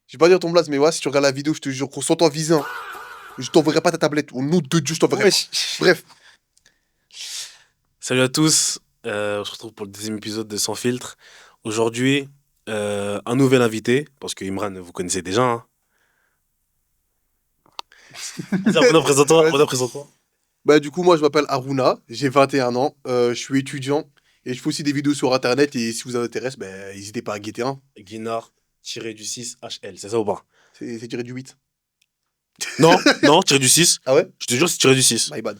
Je vais pas dire ton blaze, mais ouais, si tu regardes la vidéo, je te jure qu'on s'entend viser, hein. Je t'enverrai pas ta tablette. Au nom de Dieu, je t'enverrai pas. Wesh. Bref. Salut à tous, on se retrouve pour le deuxième épisode de Sans filtre. Aujourd'hui, un nouvel invité, parce que Imran, vous connaissez déjà. Hein. Vas-y, présente-toi, Vas-y. présente-toi. Bah, du coup, moi, je m'appelle Aruna, j'ai 21 ans, je suis étudiant et je fais aussi des vidéos sur internet. Et si vous vous intéresse, bah, n'hésitez pas à guetter, hein. Guinard, tiré du 6 HL, c'est ça ou pas? C'est tiré du 8. Non, non, tiré du 6. Ah ouais? Je te jure, c'est tiré du 6. My bad.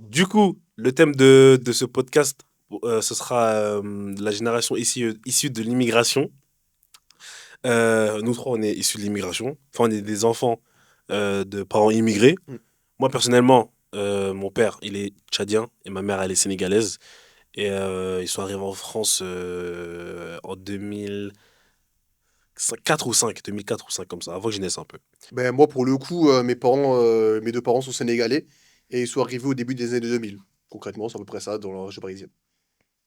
Du coup, le thème de ce podcast, ce sera la génération issue de l'immigration. Nous trois, on est issus de l'immigration. Enfin, on est des enfants de parents immigrés. Mm. Moi, personnellement, mon père, il est tchadien et ma mère, elle est sénégalaise. Et ils sont arrivés en France en 2004 ou 5, 2004 ou 5 comme ça, avant que je naisse un peu. Ben, moi, pour le coup, mes deux parents sont sénégalais et ils sont arrivés au début des années 2000. Concrètement, c'est à peu près ça dans la région parisienne.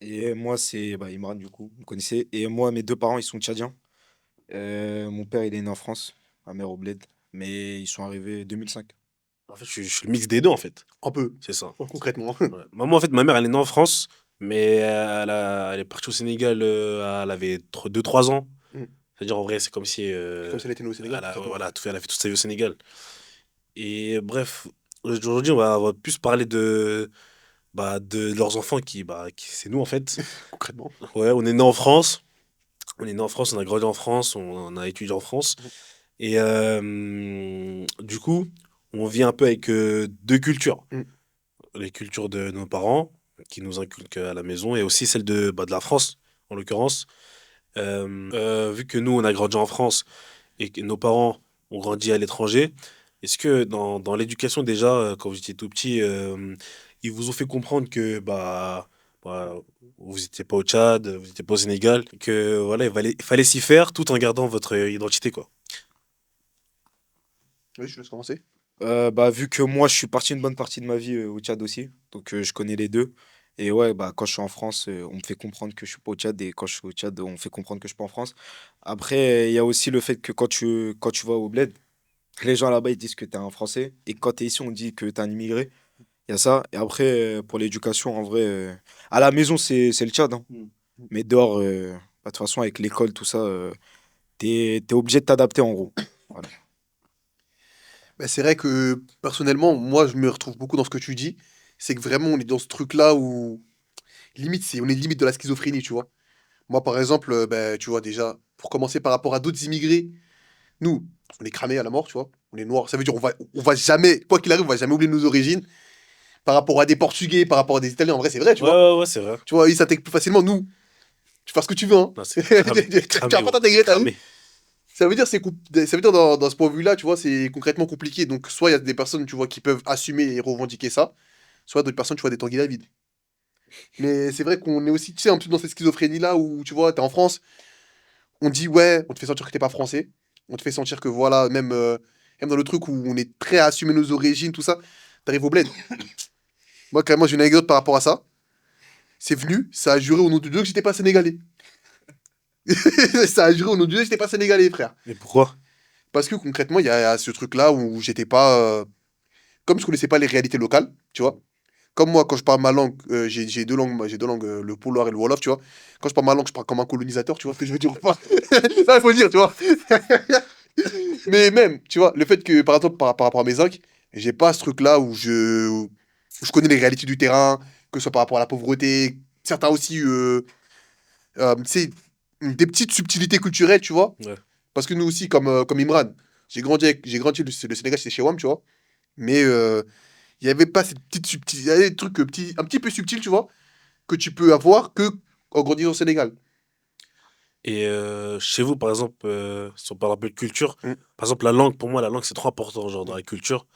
Et moi, c'est Imran, du coup, vous connaissez. Et moi, mes deux parents, ils sont tchadiens. Mon père, il est né en France, ma mère au Bled. Mais ils sont arrivés 2005. En fait, je suis le mix des deux, en fait. Un peu, C'est ça. concrètement. Ouais. Maman, en fait, ma mère, elle est née en France, mais elle est partie au Sénégal, elle avait 2 3 ans. Mm. C'est-à-dire, en vrai, c'est comme si Comme si elle était née au Sénégal, elle a, concrètement. voilà, elle a fait toute sa vie au Sénégal. Et bref, aujourd'hui, on va plus parler de leurs enfants c'est nous, en fait. Concrètement. Ouais, on est né en France. On est né en France, on a grandi en France, on a étudié en France. Et du coup, on vit un peu avec deux cultures. Mm. Les cultures de nos parents, qui nous inculquent à la maison, et aussi celle de la France, en l'occurrence. Vu que nous, on a grandi en France et que nos parents ont grandi à l'étranger, est-ce que dans l'éducation déjà, quand vous étiez tout petit, ils vous ont fait comprendre que bah, vous n'étiez pas au Tchad, vous n'étiez pas au Sénégal, que voilà, il fallait s'y faire tout en gardant votre identité, quoi. Oui, je te laisse commencer. Vu que moi, je suis parti une bonne partie de ma vie au Tchad aussi. Donc, je connais les deux. Et ouais, quand je suis en France, on me fait comprendre que je suis pas au Tchad. Et quand je suis au Tchad, on me fait comprendre que je suis pas en France. Après, il y a aussi le fait que quand tu vas au Bled, les gens là-bas, ils disent que tu es un Français. Et quand tu es ici, on dit que tu es un immigré. Il y a ça. Et après, pour l'éducation, en vrai, à la maison, c'est le Tchad, hein. Mm. Mais dehors, de toute façon, avec l'école, tout ça, t'es obligé de t'adapter en gros. Voilà. Ben, c'est vrai que personnellement, moi, je me retrouve beaucoup dans ce que tu dis. C'est que vraiment, on est dans ce truc-là où limite, on est limite de la schizophrénie, tu vois. Moi, par exemple, ben, tu vois, déjà, pour commencer par rapport à d'autres immigrés, nous, on est cramés à la mort, tu vois. On est noirs. Ça veut dire on va jamais, quoi qu'il arrive, on va jamais oublier nos origines. Par rapport à des Portugais, par rapport à des Italiens, en vrai, c'est vrai, tu Ouais, vois. ouais, ouais, c'est vrai. Tu vois, ils s'intègrent plus facilement. Nous, tu fais ce que tu veux, hein. Non, c'est cramé, Tu vas cramé, pas gros, c'est t'intégrer, t'as vu? cramé. Ça veut dire, ça veut dire dans ce point de vue-là, tu vois, c'est concrètement compliqué. Donc, soit il y a des personnes, tu vois, qui peuvent assumer et revendiquer ça, soit d'autres personnes, tu vois, des Tanguy David. Mais c'est vrai qu'on est aussi, tu sais, un peu dans cette schizophrénie-là où, tu vois, t'es en France, on dit, ouais, on te fait sentir que t'es pas français, on te fait sentir que, voilà, même dans le truc où on est prêt à assumer nos origines, tout ça, t'arrives au bled. Moi, carrément, j'ai une anecdote par rapport à ça. C'est venu, ça a juré au nom de Dieu que j'étais pas sénégalais. Ça a juré au nom de Dieu que j'étais pas sénégalais, frère. Mais pourquoi? Parce que concrètement, il y a ce truc-là où j'étais pas. Comme je connaissais pas les réalités locales, tu vois. Comme moi, quand je parle ma langue, j'ai deux langues, j'ai deux langues, le poloir et le wolof, tu vois. Quand je parle ma langue, je parle comme un colonisateur, tu vois ce que je veux dire ou pas? Ça, il faut le dire, tu vois. Mais même, tu vois, le fait que, par exemple, par rapport à mes oncles, j'ai pas ce truc-là où je connais les réalités du terrain, que ce soit par rapport à la pauvreté, certains aussi, tu sais, des petites subtilités culturelles, tu vois. Ouais. Parce que nous aussi, comme Imran, j'ai grandi, le Sénégal, c'était chez WAM, tu vois. Mais il n'y avait pas cette petite subtilité, il y avait des trucs un petit peu subtils, tu vois, que tu peux avoir que en grandissant au Sénégal. Et chez vous, par exemple, si on parle un peu de culture, Mm. par exemple, la langue, pour moi, la langue, c'est trop important, genre, dans Mm. la culture.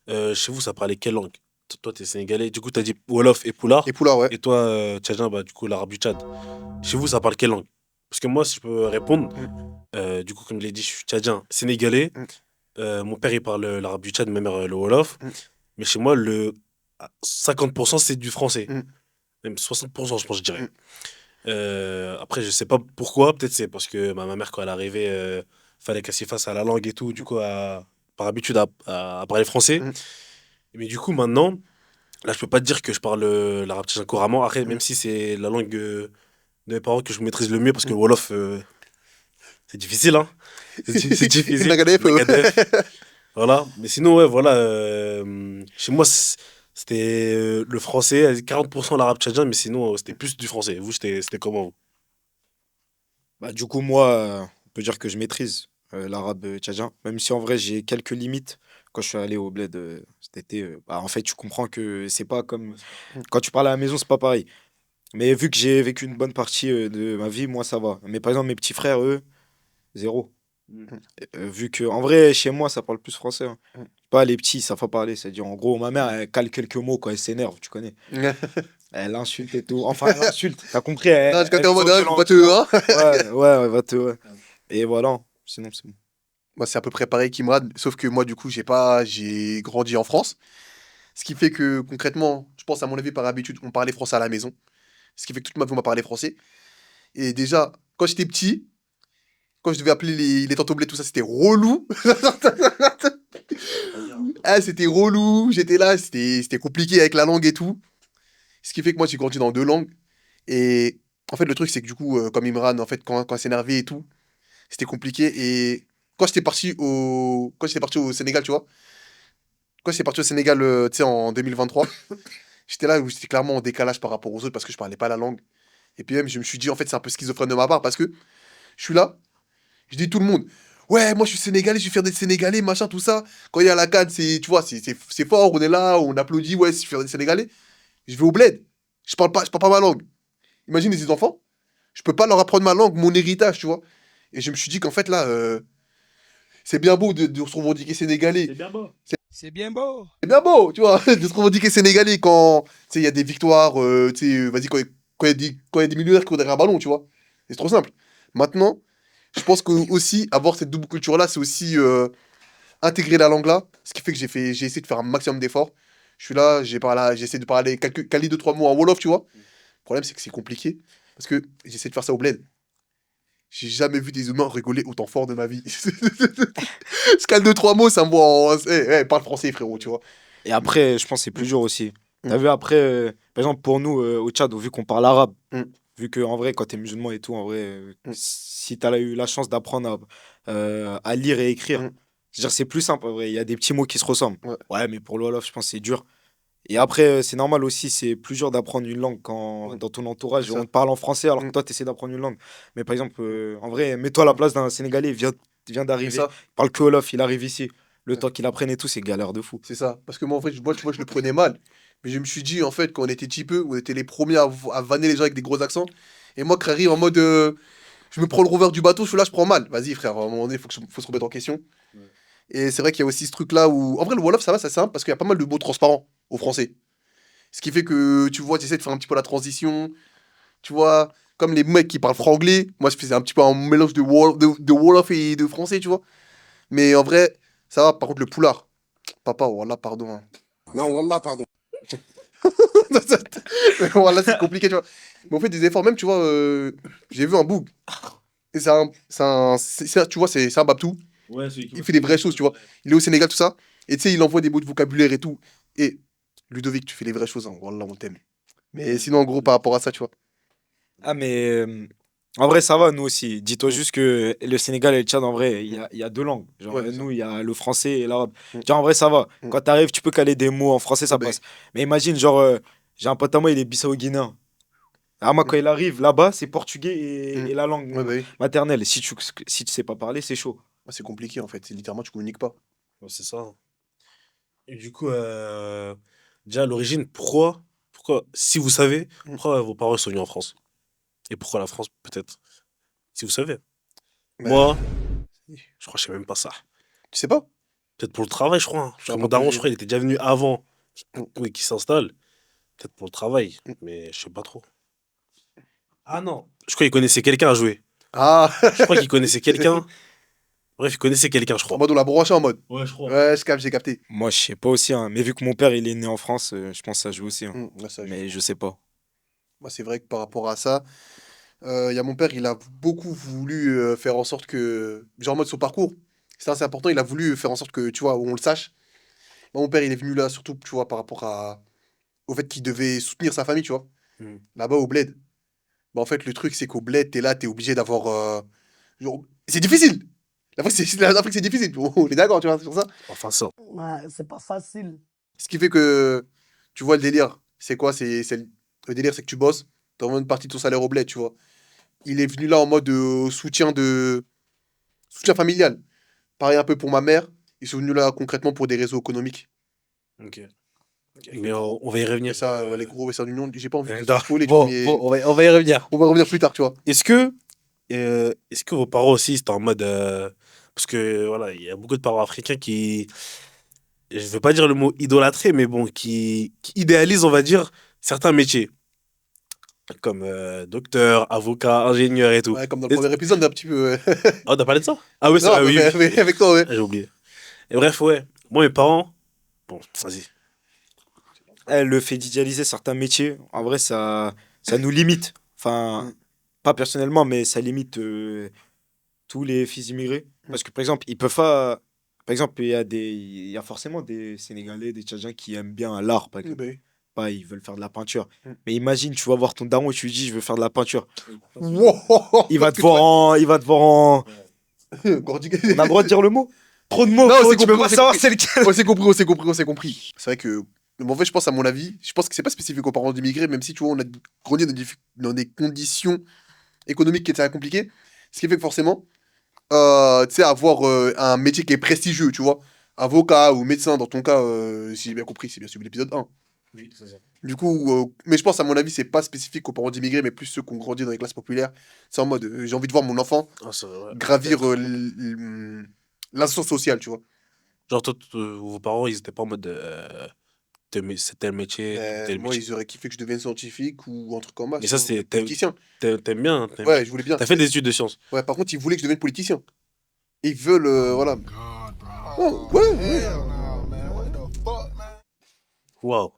Chez vous, ça parlait quelle langue? Toi, t'es sénégalais, du coup, t'as dit Wolof et Et Poulard. Poula, ouais. Et toi, Tchadien, du coup, l'arabe du Tchad. Chez vous, ça parle quelle langue? Parce que moi, si je peux répondre, Mm. du coup, comme je l'ai dit, je suis Tchadien, sénégalais. Mm. Mon père, il parle l'arabe du Tchad, ma mère, le Wolof. Mm. Mais chez moi, 50%, c'est du français. Mm. Même 60%, je pense, je dirais. Mm. Après, je sais pas pourquoi. Peut-être c'est parce que ma mère, quand elle est arrivée, fallait qu'elle s'y fasse à la langue et tout, du coup, par habitude à parler français. Mm. Mais du coup, maintenant, là, je peux pas te dire que je parle l'arabe tchétchène couramment. Après, même Mm. si c'est la langue de mes parents que je maîtrise le mieux, parce que le Mm. Wolof, c'est difficile, hein. C'est difficile. Nagadef, Megadef. Voilà. Mais sinon, ouais, voilà. Chez moi, c'était le français, 40% l'arabe tchadien, mais sinon, c'était plus du français. Vous, c'était comment, vous? Bah, du coup, moi, on peut dire que je maîtrise l'arabe tchadien, même si en vrai, j'ai quelques limites. Quand je suis allé au bled cet été, bah, en fait, tu comprends que c'est pas comme. Quand tu parles à la maison, c'est pas pareil. Mais vu que j'ai vécu une bonne partie de ma vie, moi, ça va. Mais par exemple, mes petits frères, eux, zéro. Vu que, en vrai, chez moi, ça parle plus français, hein. Pas les petits, ça va parler. C'est-à-dire, en gros, ma mère, elle cale quelques mots quand elle s'énerve, tu connais. Mm. Elle insulte et tout. Enfin, elle insulte. T'as compris? Non, je Elle captais en mode, ah, s'engueule va te, tu vois. hein. Ouais, ouais, ouais, va te. Ouais. Et voilà. Sinon, c'est bon. Moi, c'est à peu près pareil qu'Imran, sauf que moi, du coup, j'ai grandi en France. Ce qui fait que, concrètement, je pense, à mon avis, par habitude, on parlait français à la maison. Ce qui fait que toute ma vie, on m'a parlé français. Et déjà, quand j'étais petit, quand je devais appeler les tantes au bled, tout ça, c'était relou. Ah, c'était relou. J'étais là, c'était compliqué avec la langue et tout. Ce qui fait que moi, j'ai grandi dans deux langues. Et en fait, le truc, c'est que du coup, comme Imran, en fait, quand il s'énervait et tout, c'était compliqué. Et quand j'étais parti au Sénégal, tu vois, quand j'étais parti au Sénégal, tu sais, en 2023, j'étais là où j'étais clairement en décalage par rapport aux autres parce que je parlais pas la langue. Et puis même, je me suis dit, en fait, c'est un peu schizophrène de ma part parce que je suis là, je dis tout le monde, ouais, moi je suis sénégalais, je suis fier d'être sénégalais, machin, tout ça. Quand il y a la canne, tu vois, c'est fort, on est là, on applaudit, ouais, je suis fier d'être sénégalais. Je vais au bled, je parle pas ma langue. Imagine les enfants, je peux pas leur apprendre ma langue, mon héritage, tu vois. Et je me suis dit qu'en fait, là, c'est bien beau de se revendiquer sénégalais. C'est bien beau. C'est bien beau. C'est bien beau, tu vois, de se revendiquer sénégalais quand, tu sais, il y a des victoires, tu sais, vas-y, quand il y a des millionnaires qui courent derrière un ballon, tu vois. C'est trop simple. Maintenant, je pense que aussi, avoir cette double culture-là, c'est aussi intégrer la langue là, ce qui fait que j'ai essayé de faire un maximum d'efforts. Je suis là, j'ai essayé de parler quali deux, trois mots en Wolof, tu vois. Le problème, c'est que c'est compliqué, parce que j'essaie de faire ça au bled. J'ai jamais vu des humains rigoler autant fort de ma vie. Scal deux, trois mots, ça me voit en... parle français, frérot, tu vois. Et après, je pense que c'est plus Mm, dur aussi. mm, T'as vu, après, par exemple, pour nous, au Tchad, vu qu'on parle arabe, mm, vu que en vrai, quand t'es musulman et tout, en vrai, mm, si t'as eu la chance d'apprendre à lire et écrire, mm. c'est-à-dire, c'est plus simple, en vrai. Il y a des petits mots qui se ressemblent. Ouais, Ouais, mais pour le Wolof, je pense que c'est dur. Et après, c'est normal aussi, c'est plus dur d'apprendre une langue quand mm, dans ton c'est entourage, ça. on te parle en français alors que Mm, toi, tu essaies d'apprendre une langue. Mais par exemple, en vrai, mets-toi à la mm. place d'un Sénégalais, il vient C'est d'arriver, ça. il parle que Wolof, il arrive ici. Le Ouais, temps qu'il apprenne et tout, c'est galère de fou. c'est ça. Parce que moi, en fait, moi, tu vois, je le prenais mal. Mais je me suis dit, en fait, quand on était petit peu, on était les premiers à vanner les gens avec des gros accents. Et moi, qui arrive en mode, je me prends le revers du bateau, je suis là, je prends mal. Vas-y, frère, à un moment donné, faut se remettre en question. Ouais. Et c'est vrai qu'il y a aussi ce truc-là où. En vrai, le Wolof, ça va, c'est simple, parce qu'il y a pas mal de mots transparents au français. Ce qui fait que, tu vois, tu essaies de faire un petit peu la transition. Tu vois, comme les mecs qui parlent franglais, moi, je faisais un petit peu un mélange de Wolof et de français, tu vois. Mais en vrai, ça va. Par contre, le poulard, papa, voilà, pardon, hein. Non, Wallah, pardon. Mais voilà, c'est compliqué, tu vois. Mais on fait des efforts, même, tu vois, j'ai vu un boug. Et tu vois, c'est un Babtou. Ouais, celui qui Il m'a fait des fait vraies des choses, choses, tu vois. ouais. Il est au Sénégal, tout ça. Et tu sais, il envoie des mots de vocabulaire et tout. Et Ludovic, tu fais les vraies choses, hein. Wallah, on t'aime. Mais Ouais. sinon, en gros, par rapport à ça, tu vois. Ah, mais en vrai, ça va, nous aussi. Dis-toi Mm, juste que le Sénégal et le Tchad, en vrai, il y mm. a, il y a deux langues. Genre, Ouais, c'est ça. nous, il y a le français et l'arabe. Mm, Genre, en vrai, ça va. mm. Quand t'arrives, tu peux caler des mots en français, Ouais, ça bah, passe. Mais imagine, genre, j'ai un pote à moi, il est bissau-guinéen. Ah, moi, mm, quand il arrive là-bas, c'est portugais mm. et la langue Ouais, bah oui. maternelle. Si tu sais pas parler, c'est chaud. Ouais, c'est compliqué, en fait. C'est littéralement, tu communiques pas. Ouais, c'est ça, hein. Et du coup, déjà à l'origine, pourquoi, si vous savez, Mm. pourquoi vos parents sont venus en France? Et pourquoi la France, peut-être? Si vous savez. Bah, Moi, je crois que je sais même pas ça. tu sais pas? Peut-être pour le travail, je crois, hein. Parce Ça que va mon pas daron, je bouger. crois, il était déjà venu avant Mm, qu'il s'installe. Peut-être pour le travail, mm. mais je sais pas trop. Ah non. Je crois qu'il connaissait quelqu'un à jouer. Ah! Je crois qu'il connaissait quelqu'un. Bref, il connaissait quelqu'un, je En crois. mode, on l'a branché en mode. Ouais, je crois. Ouais, j'ai capté. Moi, je sais pas aussi, hein. Mais vu que mon père, il est né en France, je pense que ça joue aussi, hein. Ouais, ça joue. Mais je sais pas. Moi, c'est vrai que par rapport à ça, Il y a mon père, il a beaucoup voulu faire en sorte que, genre en mode son parcours, c'est assez important, il a voulu faire en sorte que, tu vois, on le sache. Moi, mon père, il est venu là surtout, tu vois, par rapport au fait qu'il devait soutenir sa famille, tu vois, Hmm. là-bas au bled. Bah, en fait, le truc, c'est qu'au bled, t'es là, t'es obligé d'avoir. C'est difficile! L'Afrique, c'est difficile, on est d'accord, tu vois, sur ça. Enfin, ça. Ouais, c'est pas facile. Ce qui fait que, tu vois, le délire, c'est quoi? Le délire, c'est que tu bosses, t'envoies une partie de ton salaire au bled, tu vois. Il est venu là en mode soutien familial. Pareil un peu pour ma mère. Ils sont venus là concrètement pour des réseaux économiques. Ok. Mais on va y Et revenir. ça, les gros Western Union, j'ai pas envie de Non. spoiler, tu vois, Bon, mais bon, on va y revenir. on va revenir plus tard, tu vois. Est-ce que vos parents aussi, c'était en mode. Parce que voilà, il y a beaucoup de parents africains qui. Je ne veux pas dire le mot idolâtrer, mais bon, qui idéalisent, on va dire, certains métiers. Comme docteur, avocat, ingénieur et tout. Ouais, comme dans le premier épisode, un petit peu. Oh, t'as parlé de ça? Ah oui, Non, oui, mais, oui. mais avec toi, ouais. Ah, j'ai oublié. Et bref, ouais. Moi, mes parents. Bon, vas-y. Le fait d'idéaliser certains métiers, en vrai, ça nous limite. Enfin, pas personnellement, mais ça limite tous les fils immigrés. Parce que, par exemple, ils peuvent pas. Par exemple, il y a forcément des Sénégalais, des Tchadiens qui aiment bien l'art, par exemple. Bah oui. Pas, ils veulent faire de la peinture. Mm. Mais imagine, tu vas voir ton daron et tu lui dis, je veux faire de la peinture. Wow. Il va te voir en. Il va te voir en. Gordy- On a le droit de dire le mot? Trop de mots, Non, frérot, c'est tu peux compris, pas c'est savoir compris. c'est lequel. On s'est compris, on s'est compris, on s'est compris. C'est vrai que. Mais en fait, je pense, à mon avis, je pense que c'est pas spécifique aux parents d'immigrés, même si, tu vois, on a grandi dans des conditions économiques qui étaient très compliquées. Ce qui fait que forcément, tu sais, avoir un métier qui est prestigieux, tu vois, avocat ou médecin, dans ton cas, si j'ai bien compris, c'est bien sûr l'épisode 1. Oui, c'est ça. Du coup, mais je pense, à mon avis, c'est pas spécifique aux parents d'immigrés, mais plus ceux qui ont grandi dans les classes populaires. C'est en mode, j'ai envie de voir mon enfant Ah, ça, ouais. gravir l'ascenseur sociale, tu vois. Genre, toi, vos parents, ils étaient pas en mode. C'est tel métier, tel Moi, métier. ils auraient kiffé que je devienne scientifique ou un truc comme ça. Mais ça, sinon, c'est. politicien. T'aimes bien. Ouais, je voulais bien. T'as fait des études de sciences. Ouais, par contre, ils voulaient que je devienne politicien. Et ils veulent, voilà. Oh, ouais, ouais. Waouh.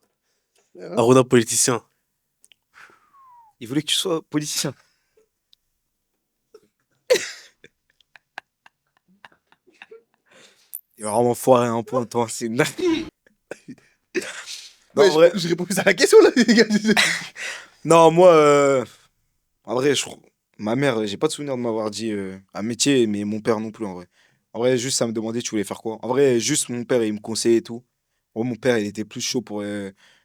Ouais. Arona politicien. Il voulait que tu sois politicien. Il va vraiment foirer un point, toi. C'est une... Non, Ouais, en vrai, je réponds plus à la question, là, les gars. non, moi, en vrai, ma mère, j'ai pas de souvenir de m'avoir dit un métier, mais mon père non plus, en vrai. En vrai, juste, ça me demandait, tu voulais faire quoi? En vrai, juste, mon père, il me conseillait et tout. En vrai, mon père, il était plus chaud pour,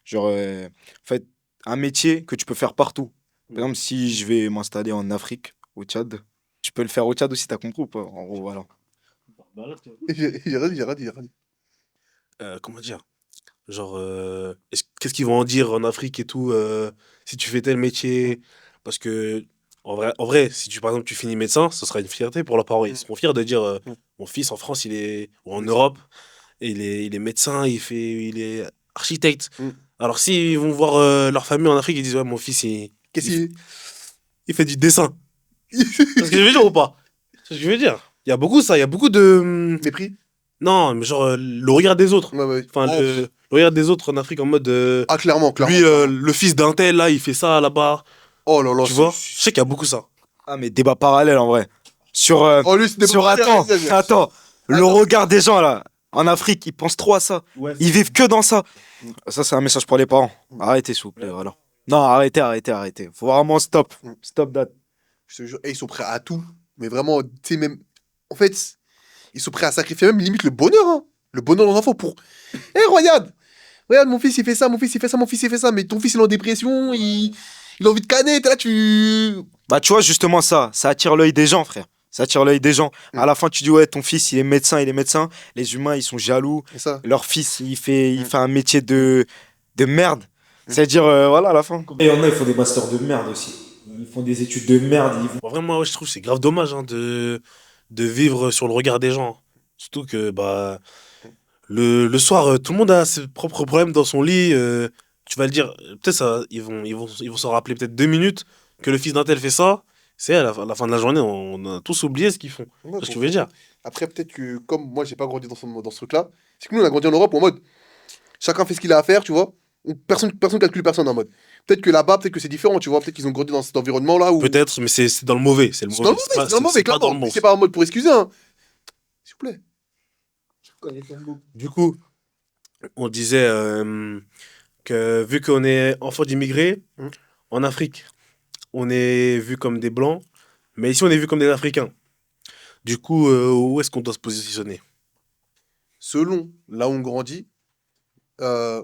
genre, en fait, un métier que tu peux faire partout. Par exemple, si je vais m'installer en Afrique, au Tchad, tu peux le faire au Tchad aussi, t'as compris ou pas? En gros, voilà. J'ai rien dit, j'ai rien dit, j'ai rien dit. Comment dire? Genre, qu'est-ce qu'ils vont en dire en Afrique et tout, si tu fais tel métier? Parce que, en vrai, si tu, par exemple, tu finis médecin, ce sera une fierté pour leurs parents. Ils seront fiers de dire, mon fils en France, ou en Europe, il est médecin, il est architecte. Mm. Alors, s'ils vont voir leur famille en Afrique, ils disent, ouais, mon fils, Qu'est-ce qu'il il fait du dessin. C'est ce que je veux dire ou pas? C'est ce que je veux dire. Il y a beaucoup ça, il y a beaucoup de. Mépris? Non, mais genre, le regard des autres. Ouais, ouais. Enfin, Oh. le regard des autres en Afrique en mode. Ah, clairement, clairement. Lui, le fils d'un tel, là, il fait ça là-bas. Oh là là. Tu vois? Je sais qu'il y a beaucoup ça. Ah, mais débat parallèle, en vrai. Sur, Oh, lui, c'est des sur attends, le regard des gens, là, en Afrique, ils pensent trop à ça. Ils vivent que dans ça. Ça, c'est un message pour les parents. Arrêtez, s'il vous plaît, voilà. Non, arrêtez. Faut vraiment stop. Stop that. Je te jure, et ils sont prêts à tout. Mais vraiment, tu sais, même. En fait, ils sont prêts à sacrifier même limite le bonheur, hein. Le bonheur de l'enfant pour. Hé, regarde! Regarde, mon fils, il fait ça, mon fils, il fait ça, mon fils, il fait ça. Mais ton fils, il est en dépression, il a envie de canner. T'es là, tu. Bah, tu vois, justement, ça attire l'œil des gens, frère. Ça attire l'œil des gens. À la fin, tu dis, ouais, ton fils, il est médecin. Les humains, ils sont jaloux. C'est ça. Leur fils, il fait un métier de merde. C'est-à-dire, voilà, à la fin. Et il y en a, ils font des masters de merde aussi. Ils font des études de merde. Bon, vraiment, ouais, je trouve que c'est grave dommage hein, de vivre sur le regard des gens. Surtout que, bah. Le soir, tout le monde a ses propres problèmes dans son lit. Tu vas le dire, peut-être ça, ils vont s'en rappeler peut-être 2 minutes que le fils d'un tel fait ça. C'est à la fin de la journée, on a tous oublié ce qu'ils font. Ouais, C'est ce que je veux dire. Après, peut-être que comme moi, j'ai pas grandi dans ce truc-là, c'est que nous, on a grandi en Europe en mode chacun fait ce qu'il a à faire, tu vois. Personne calcule personne en mode. Peut-être que là-bas, peut-être que c'est différent, tu vois. Peut-être qu'ils ont grandi dans cet environnement-là où. Peut-être, mais c'est dans le mauvais. C'est le C'est dans le mauvais. mauvais, c'est dans le mauvais, C'est pas dans clairement. le Mais bon. c'est pas en mode pour excuser, hein. S'il vous plaît. Du coup, on disait que vu qu'on est enfant d'immigrés, Mm. en Afrique, on est vu comme des blancs, mais ici on est vu comme des Africains. Du coup, où est-ce qu'on doit se positionner? Selon là où on grandit, euh,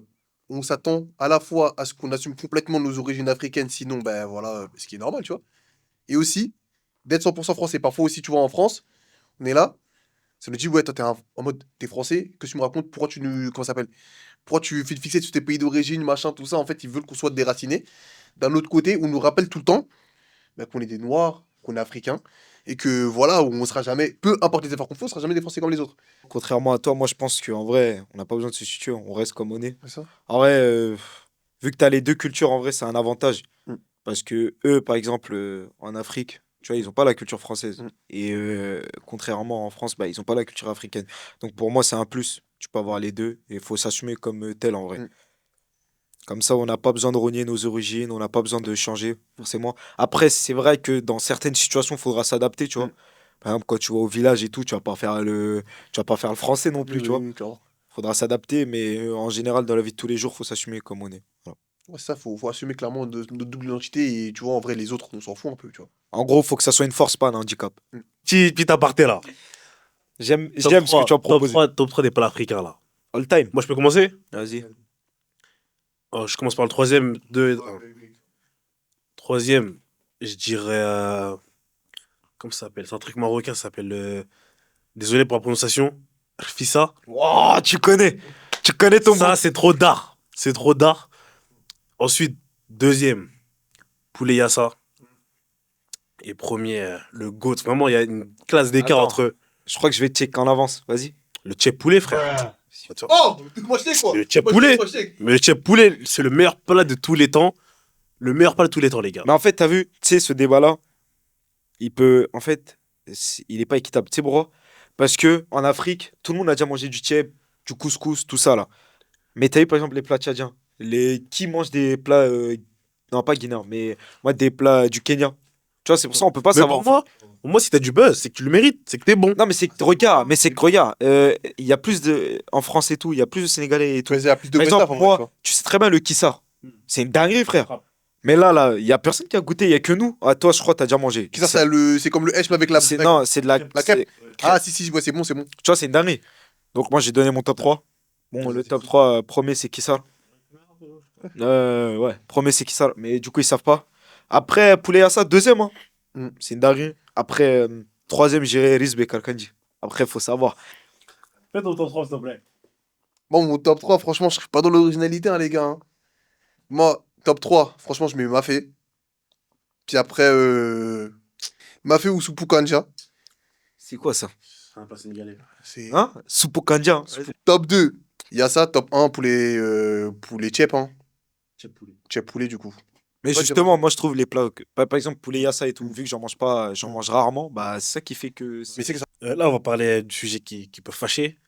on s'attend à la fois à ce qu'on assume complètement nos origines africaines, sinon, ben voilà, ce qui est normal, tu vois. Et aussi, d'être 100% français. Parfois aussi, tu vois, en France, on est là, ça nous dit, ouais, toi, en mode, t'es français, que tu me racontes, pourquoi tu nous, comment ça s'appelle, pourquoi tu fais te fixer sur tes pays d'origine, machin, tout ça, en fait, ils veulent qu'on soit déracinés. D'un autre côté, on nous rappelle tout le temps ben, qu'on est des Noirs, qu'on est Africains, et que voilà, on sera jamais, peu importe les efforts qu'on fait, on sera jamais des Français comme les autres. Contrairement à toi, moi, je pense qu'en vrai, on n'a pas besoin de se situer, on reste comme on est. C'est ça? En vrai, vu que tu as les deux cultures, en vrai, c'est un avantage. Mm. Parce que eux, par exemple, en Afrique, tu vois, ils n'ont pas la culture française. Mm. Et contrairement en France, bah, ils n'ont pas la culture africaine. Donc pour moi, c'est un plus. Tu peux avoir les deux et il faut s'assumer comme tel en vrai. Mm. Comme ça, on n'a pas besoin de renier nos origines, on n'a pas besoin de changer, forcément. Après, c'est vrai que dans certaines situations, il faudra s'adapter, tu vois. Mm. Par exemple, quand tu vas au village et tout, tu vas pas faire le français non plus, tu vois. Clairement. Faudra s'adapter, mais en général, dans la vie de tous les jours, faut s'assumer comme on est. Voilà. Ouais, ça, faut assumer clairement notre double identité, et tu vois, en vrai, les autres, on s'en fout un peu, tu vois. En gros, faut que ça soit une force, pas un handicap. Petit aparté là. J'aime Top ce que 3, tu as top proposé. 3, top 3 des plats africains là. All time. Moi je peux commencer? Vas-y. Oh, je commence par le troisième. Troisième, je dirais. Comment ça s'appelle? C'est un truc marocain, ça s'appelle. Désolé pour la prononciation. Fissa. Wow, tu connais. Tu connais ton Ça, c'est trop d'art. C'est trop d'art. Ensuite, deuxième, poulet yassa. Et premier, le goat. Vraiment, il y a une classe d'écart Attends. entre Je crois que je vais check en avance. Vas-y. le tchèp poulet, frère. Oh, moi je sais quoi. Le tchèp Moi, je poulet. sais, moi, je sais. Mais le tchèp poulet, c'est le meilleur plat de tous les temps. Le meilleur plat de tous les temps, les gars. Mais en fait, t'as vu, tu sais, ce débat-là, il peut. En fait, il est pas équitable. Tu sais pourquoi? Parce que en Afrique, tout le monde a déjà mangé du tchèp, du couscous, tout ça là. Mais t'as vu par exemple les plats tchadiens. Qui mange des plats. Non, pas guinéens, mais moi des plats du Kenya. Tu vois, c'est pour ça on peut pas Mais savoir. pour moi, si t'as du buzz, c'est que tu le mérites, c'est que t'es bon. Non, mais c'est que regarde, il y a plus de. En France et tout, il y a plus de Sénégalais et tout. Tu faisais plus de Par exemple, Westaf, en vrai, tu moi, vois. tu sais très bien le kissa. C'est une dinguerie, frère. Grave. Mais là, il y a personne qui a goûté, il y a que nous. Ah, toi, je crois que t'as déjà mangé. Qui ça, c'est comme le H mais avec la. C'est non, c'est de la la c'est- Ah, si, ouais, c'est bon, c'est bon. Tu vois, c'est une dinguerie. Donc moi, j'ai donné mon top 3. Bon, le top 3, premier, c'est Kissa. Ouais, premier, c'est Kissa. Mais du coup, ils savent pas. Après, poulet Yassa, deuxième. Hein. Mm. C'est une dinguerie. Après, troisième, j'irai Rizbe Kalkandi. Après, faut savoir. Fais ton top 3, s'il te plaît. Bon, mon top 3, franchement, je suis pas dans l'originalité, hein, les gars. Hein. Moi, top 3, franchement, je mets Mafé. Puis après, Mafé ou Soupou Kanja. C'est quoi ça? C'est un plat sénégalais. C'est Hein? Soupo Kandia. Hein. top 2. Il y a ça, top 1 pour les tchèps, hein. Tchèp poulet. Tchèp poulet, du coup. Mais Ouais, justement, moi, je trouve les plats. Par exemple, poulet Yassa et tout, vu que j'en mange pas, j'en mange rarement, bah, c'est ça qui fait que. Mais c'est que ça. Là, on va parler du sujet qui peut fâcher.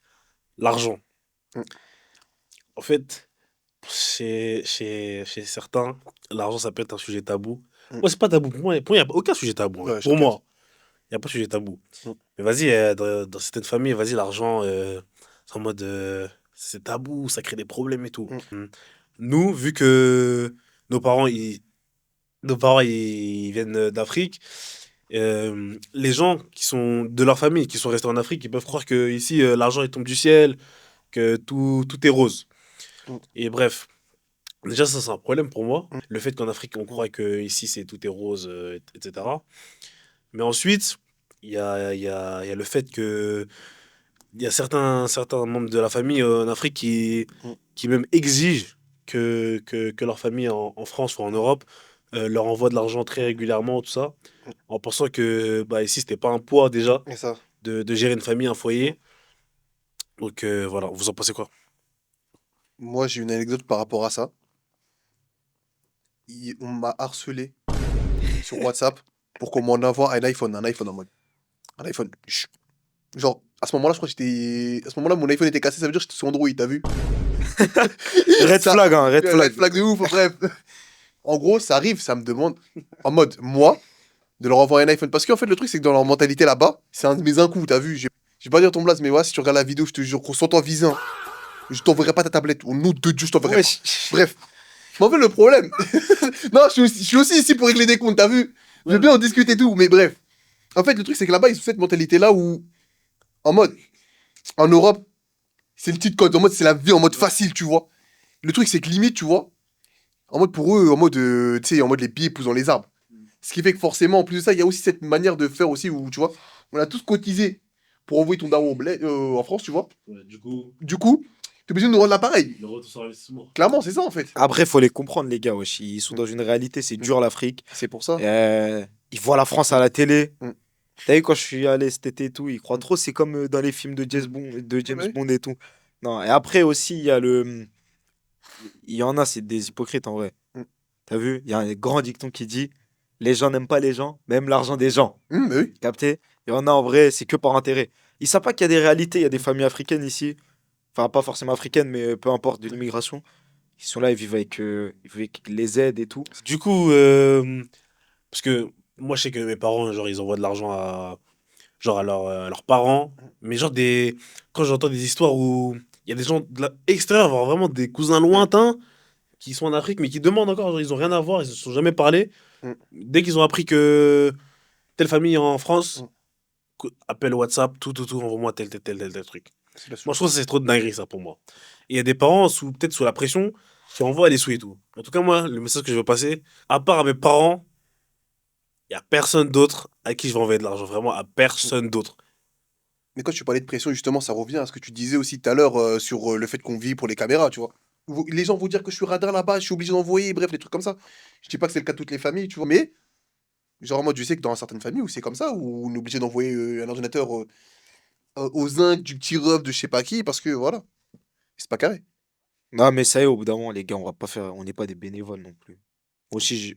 L'argent. Mm. En fait, chez certains, l'argent, ça peut être un sujet tabou. Mm. Moi, c'est pas tabou. Pour moi, il n'y a aucun sujet tabou. Ouais, je Pour capte. moi, il n'y a pas de sujet tabou. Mm. Mais vas-y, dans certaines familles, vas-y, l'argent, c'est en mode. C'est tabou, ça crée des problèmes et tout. Mm. Nous, vu que nos parents, ils viennent d'Afrique, les gens qui sont de leur famille, qui sont restés en Afrique, ils peuvent croire que ici l'argent il tombe du ciel, que tout est rose. Mm. Et bref, déjà ça c'est un problème pour moi. Mm. Le fait qu'en Afrique on croit que ici c'est tout est rose, etc. Mais ensuite, il y a le fait que il y a certains membres de la famille en Afrique Mm. qui même exigent que leur famille en France ou en Europe leur envoie de l'argent très régulièrement, tout ça, en pensant que bah, ici, c'était pas un poids déjà Et ça. de gérer une famille, un foyer. Donc voilà, vous en pensez quoi? Moi, j'ai une anecdote par rapport à ça. On m'a harcelé sur WhatsApp pour qu'on m'en envoie un iPhone en mode. Un iPhone. Chut. Genre, à ce moment-là, je crois que j'étais. À ce moment-là, mon iPhone était cassé, ça veut dire que j'étais sur Android, t'as vu? Red Ça- flag, hein, red flag. Red flag de ouf, bref. En gros, ça arrive, ça me demande, en mode, moi, de leur envoyer un iPhone. Parce qu'en fait, le truc, c'est que dans leur mentalité là-bas, c'est un de mes coups, t'as vu? Je vais pas dire ton blaze, mais ouais, si tu regardes la vidéo, je te jure qu'on s'entend viser, hein. Je t'enverrai pas ta tablette. Au nom de Dieu, je t'enverrai pas. Wesh. Bref. Mais en fait, le problème. Non, je suis aussi ici pour régler des comptes, t'as vu? Je veux bien en discuter et tout, mais bref. En fait, le truc, c'est que là-bas, ils ont cette mentalité-là où, en mode, en Europe, c'est le petit code. En mode, c'est la vie en mode facile, tu vois. Le truc, c'est que limite, tu vois, en mode pour eux, en mode, tu sais, en mode les pieds poussent dans les arbres. Ce qui fait que forcément, en plus de ça, il y a aussi cette manière de faire aussi où, tu vois, on a tous cotisé pour envoyer ton daron en France, tu vois. Ouais, du coup, Du coup, t'es obligé de nous rendre l'appareil. le retour sur investissement. Clairement, c'est ça, en fait. Après, faut les comprendre, les gars. Wesh. Ils sont dans une réalité, c'est dur l'Afrique. C'est pour ça. Ils voient la France à la télé. Mm. T'as vu, quand je suis allé cet été et tout, ils croient trop, c'est comme dans les films de James Ouais. Bond et tout. Non, et après aussi, il y en a, c'est des hypocrites en vrai. Mm. T'as vu? Il y a un grand dicton qui dit les gens n'aiment pas les gens, même l'argent des gens. Mais oui. Capté? Il y en a en vrai, c'est que par intérêt. Ils savent pas qu'il y a des réalités, il y a des familles africaines ici. Enfin, pas forcément africaines, mais peu importe, de l'immigration. Ils sont là, ils vivent avec les aides et tout. Du coup, parce que moi, je sais que mes parents, genre, ils envoient de l'argent à leurs parents. Mais genre, quand j'entends des histoires où il y a des gens de l'extérieur, voire vraiment des cousins lointains, qui sont en Afrique, mais qui demandent encore, genre, ils ont rien à voir, ils se sont jamais parlé. Mm. Dès qu'ils ont appris que telle famille est en France, Mm. appel WhatsApp, tout, envoie-moi tel truc. C'est la Moi, je trouve que c'est trop de dinguerie, ça, pour moi. Et il y a des parents, peut-être sous la pression, qui envoient les sous et tout. En tout cas, moi, le message que je veux passer, à part à mes parents, il n'y a personne d'autre à qui je vais envoyer de l'argent. Vraiment, à personne d'autre. Mais quand tu parlais de pression, justement, ça revient à ce que tu disais aussi tout à l'heure sur le fait qu'on vit pour les caméras, tu vois. Les gens vont dire que je suis radin là-bas, je suis obligé d'envoyer, bref, des trucs comme ça. Je dis pas que c'est le cas de toutes les familles, tu vois. Mais, genre, moi, je sais que dans certaines familles où c'est comme ça, où on est obligé d'envoyer un ordinateur aux zinc, du petit ref, de je sais pas qui, parce que voilà, c'est pas carré. Non, mais ça y est, au bout d'un moment, les gars, on n'est pas des bénévoles non plus.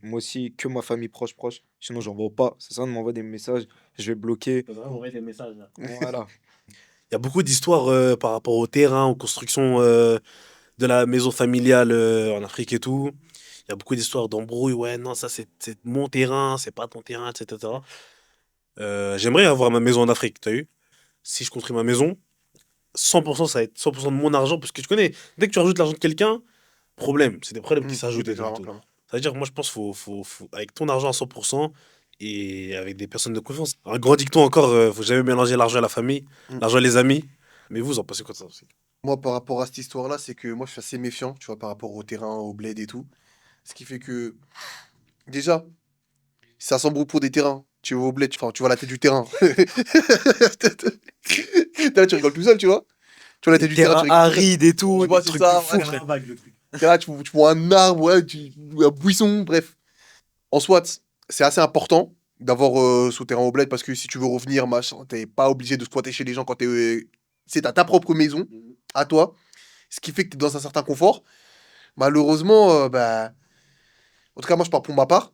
Moi aussi, que ma famille proche. Sinon, j'en vois pas. C'est ça, on m'envoie des messages, je vais bloquer. Envoyer des messages, là. Voilà. Il y a beaucoup d'histoires par rapport au terrain, aux constructions de la maison familiale en Afrique et tout. Il y a beaucoup d'histoires d'embrouilles. Ouais, non, ça, c'est mon terrain, c'est pas ton terrain, etc. J'aimerais avoir ma maison en Afrique, t'as vu? Si je construis ma maison, 100%, ça va être 100% de mon argent. Parce que tu connais, dès que tu rajoutes l'argent de quelqu'un, problème. C'est des problèmes qui s'ajoutent et tout. Clairement, clairement. Ça veut dire que moi, je pense qu'il avec ton argent à 100% et avec des personnes de confiance. Un grand dicton encore, faut jamais mélanger l'argent à la famille, Mm. l'argent à les amis. Mais vous en pensez quoi de ça aussi? Moi, par rapport à cette histoire-là, c'est que moi, je suis assez méfiant, tu vois, par rapport au terrain, au bled et tout. Ce qui fait que, déjà, si ça s'embrouille pour des terrains, tu vas au bled, enfin, tu vois la tête du terrain. Là, tu rigoles tout seul, tu vois. Tu vois la Les tête du terrain, terrains tu rigoles tout seul. arides et tout, Tu vois, des c'est trucs ça, de fou, ouais, frère. T'es là, tu vois un arbre, ouais, un buisson, bref. En soit, c'est assez important d'avoir ce terrain au bled parce que si tu veux revenir, machin, t'es pas obligé de squatter chez les gens quand c'est à ta propre maison, à toi. Ce qui fait que t'es dans un certain confort. Malheureusement, bah, en tout cas, moi, je parle pour ma part,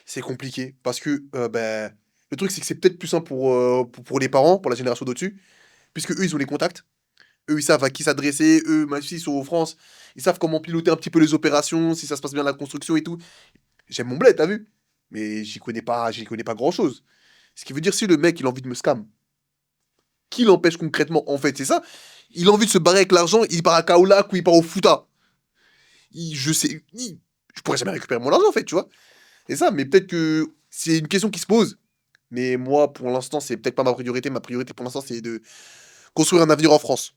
c'est compliqué parce que bah, le truc, c'est que c'est peut-être plus simple pour les parents, pour la génération d'au-dessus, puisque eux, ils ont les contacts. Eux, ils savent à qui s'adresser. Eux, même s'ils sont en France, ils savent comment piloter un petit peu les opérations, si ça se passe bien la construction et tout. J'aime mon bled, t'as vu? Mais j'y connais pas grand-chose. Ce qui veut dire, si le mec, il a envie de me scam, qui l'empêche concrètement? En fait, c'est ça. Il a envie de se barrer avec l'argent, il part à Kaolack ou il part au Fouta. Je pourrais jamais récupérer mon argent, en fait, tu vois. C'est ça, mais peut-être que c'est une question qui se pose. Mais moi, pour l'instant, c'est peut-être pas ma priorité. Ma priorité, pour l'instant, c'est de construire un avenir en France.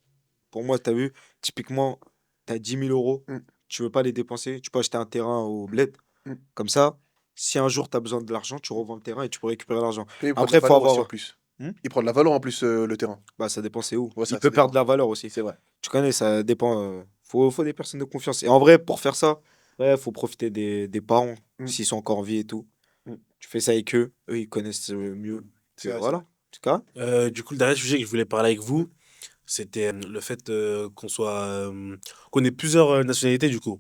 Pour moi, t'as vu, typiquement, t'as 10 000 euros, Mm, tu veux pas les dépenser, tu peux acheter un terrain au bled. mm. Comme ça, si un jour t'as besoin de l'argent, tu revends le terrain et tu peux récupérer l'argent. Et il prend de Après, la faut valeur aussi en avoir. plus. Hmm. Il prend de la valeur en plus, le terrain. Bah, ça dépend, c'est où. Ouais, Il ça peut perdre dépend. de la valeur aussi. C'est vrai. Tu connais, ça dépend. Faut des personnes de confiance. Et en vrai, pour faire ça, ouais, faut profiter des parents, Mm, s'ils sont encore en vie et tout. mm. Tu fais ça avec eux, eux, ils connaissent mieux. C'est vrai, c'est Voilà. vrai. En tout cas, Du coup, le dernier sujet que je voulais parler avec vous, c'était le fait qu'on ait plusieurs nationalités du coup.